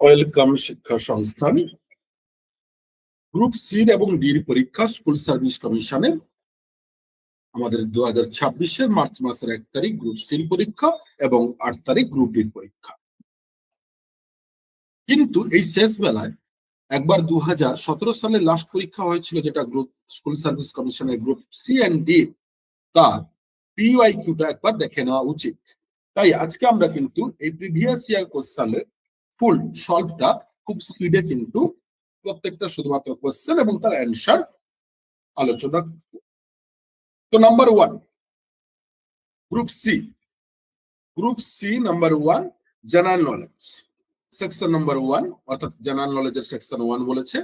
Welcome শিক্ষা সংস্থান group C এবং ডির পরীক্ষা স্কুল সার্ভিস কমিশনের আমাদের 2026 মার্চ মাসের 1 তারিখ গ্রুপ সি পরীক্ষা এবং 8 তারিখ গ্রুপ ডির পরীক্ষা। কিন্তু এই শেষ বেলায় একবার 2017 সালে লাস্ট পরীক্ষা হয়েছিল, যেটা গ্রুপ স্কুল সার্ভিস কমিশনের গ্রুপ সি এন্ড ডি, তার পিওয়াইকিউটা একবার দেখে নেওয়া উচিত। তাই আজকে আমরা কিন্তু এই প্রিভিয়াস ইয়ার কোশ্চেনের ফুল সলভটা খুব স্পিডে কিন্তু প্রত্যেকটা শুধুমাত্র কোশ্চেন এবং তার অ্যান্সার আলোচনা। তো number 1 group C number 1 general knowledge section number 1 অর্থাৎ জেনারেল নলেজের সেকশন 1 বলেছে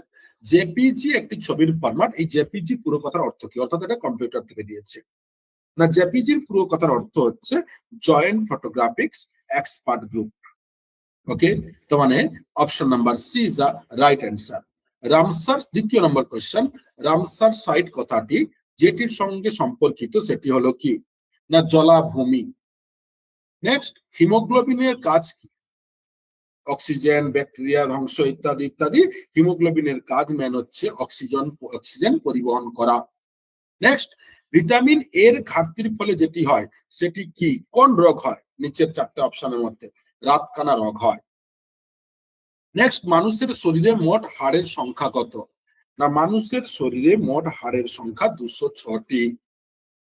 জেপিজি একটি ছবির ফরম্যাট। এই জেপিজি পুরো কথার অর্থ কি, অর্থাৎ এটা কম্পিউটার থেকে দিয়েছে না। জেপিজির পুরো কথার অর্থ হচ্ছে joint photographics expert group. Okay, তো মানে option number C is a right answer. Ramsar দ্বিতীয় নম্বর কোশ্চেন, রামসার সাইট কথাটি যেটির সঙ্গে সম্পর্কিত সেটি হলো কি না জলাভূমি। নেক্সট, হিমোগ্লোবিনের কাজ কি? অক্সিজেন, ব্যাকটেরিয়া ধ্বংস ইত্যাদি ইত্যাদি। হিমোগ্লোবিনের কাজ মেন হচ্ছে অক্সিজেন পরিবহন করা। নেক্সট, ভিটামিন এর ঘাটতির ফলে যেটি হয় সেটি কি, কোন রোগ হয়? নিচের 4টে অপশনের মধ্যে রাতকানা রোগ হয়। নেক্সট, মানুষের শরীরে মোট হাড়ের সংখ্যা কত? না মানুষের শরীরে মোট হাড়ের সংখ্যা 206টি।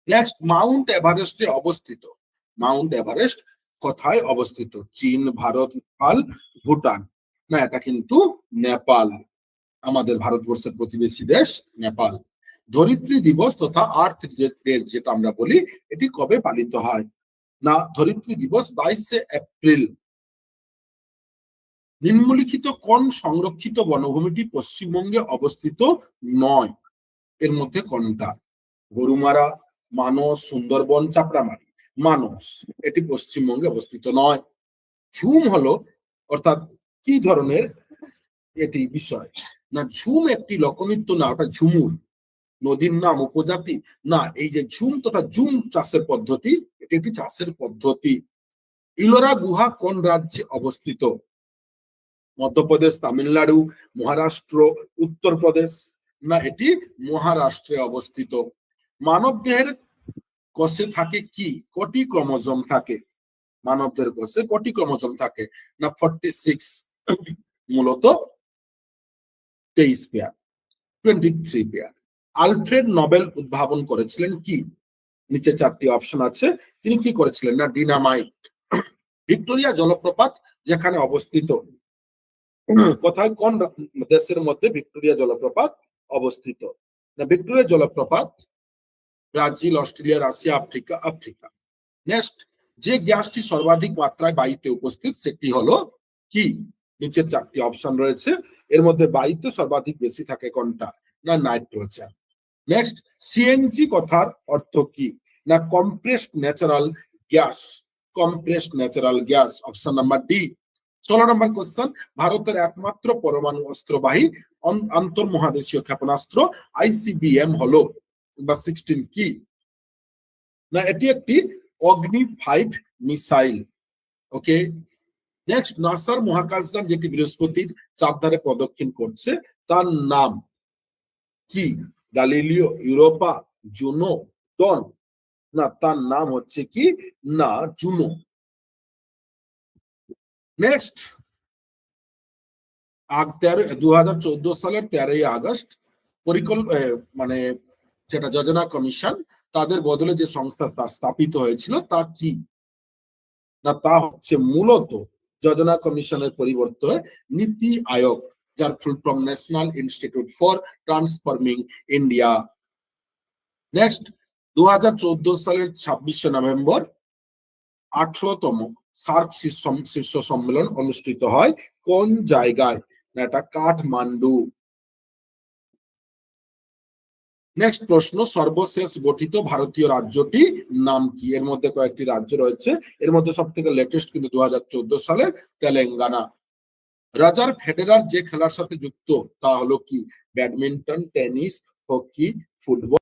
নেক্সট, মাউন্ট এভারেস্টে অবস্থিত। মাউন্ট এভারেস্ট কোথায় অবস্থিত? চীন, ভারত, নেপাল, ভুটান। না এটা কিন্তু নেপাল, আমাদের ভারতবর্ষের প্রতিবেশী দেশ নেপাল। ধরিত্রী দিবস তথা আর্থ ডে যেটা আমরা বলি, এটি কবে পালিত হয়? না ধরিত্রী দিবস 22শে এপ্রিল। নিম্নলিখিত কোন সংরক্ষিত বনভূমিটি পশ্চিমবঙ্গে অবস্থিত নয়? এর মধ্যে কোনটা? গরুমারা, মানস, সুন্দরবন, চাপড়ামারি। মানস এটি পশ্চিমবঙ্গে অবস্থিত নয়। ঝুম হলো অর্থাৎ কি ধরনের এটি বিষয়? না ঝুম একটি লোকনৃত্য না, ওটা ঝুমুর। নদীর নাম, উপজাতি না, এই যে ঝুম তথা জুম চাষের পদ্ধতি, এটি একটি চাষের পদ্ধতি। ইলোরা গুহা কোন রাজ্যে অবস্থিত? মধ্যপ্রদেশ, তামিলনাড়ু, মহারাষ্ট্র, উত্তরপ্রদেশ। না এটি মহারাষ্ট্রে অবস্থিত। মানব দেহের কোষে থাকে কি, কটি ক্রোমোজোম থাকে? মানবদের কোষে কটি ক্রোমোজোম থাকে? না 46, মূলত 23 পেয়ার, 23 পেয়ার। আলফ্রেড নোবেল উদ্ভাবন করেছিলেন কি? নিচে 4টি অপশন আছে। তিনি কি করেছিলেন? না ডিনামাইট। ভিক্টোরিয়া জলপ্রপাত যেখানে অবস্থিত, কোথায়, কোন দেশের মধ্যে ভিক্টোরিয়া জলপ্রপাত অবস্থিত? না ভিক্টোরিয়া জলপ্রপাত Brazil, Australia, Russia, Africa. Next, যে গ্যাসটি সর্বাধিক মাত্রায় বায়ুতে উপস্থিত সেটি হলো কি? নিচের 4টি অপশন রয়েছে, এর মধ্যে বায়ুতে সর্বাধিক বেশি থাকে কোনটা? না নাইট্রোজেন। নেক্সট, সিএনজি কথার অর্থ কি? না compressed natural gas. Compressed natural gas, option number D. 16 নম্বর কোশ্চেন, ভারতের একমাত্র পরমাণু অস্ত্রবাহী আন্তর্মহাদেশীয় ক্ষেপণাস্ত্র আইসিবিএম হলো বা 16 কি? না এটি একটি অগ্নি 5 মিসাইল। ওকে, নেক্সট, নাসার মহাকাশযান যেটি বৃহস্পতির চারধারে প্রদক্ষিণ করছে তার নাম কি? গ্যালিলিও, ইউরোপা, জুনো, ডন। না তার নাম হচ্ছে কি? না জুনো। নেক্সট, 2014 সালের 13ই আগস্ট মানে যেটা যোজনা কমিশন, তাদের বদলে যে সংস্থা স্থাপিত হয়েছিল তা কি? না তা হচ্ছে মূলত যোজনা কমিশনের পরিবর্তে নীতি আয়োগ, যার full form National Institute for Transforming India. Next, 2014 সালের 26শে নভেম্বর 18তম সার্ক শীর্ষ সম্মেলন অনুষ্ঠিত হয় কোন জায়গায়? না এটা কাঠমান্ডু। নেক্সট প্রশ্ন, সর্বশেষ গঠিত ভারতীয় রাজ্যটি নাম কি? এর মধ্যে কয়েকটি রাজ্য রয়েছে, এর মধ্যে সব থেকে লেটেস্ট কিন্তু 2014 সালে তেলেঙ্গানা। রজার ফেডারার যে খেলার সাথে যুক্ত তা হলো কি? Badminton, tennis, hockey, football.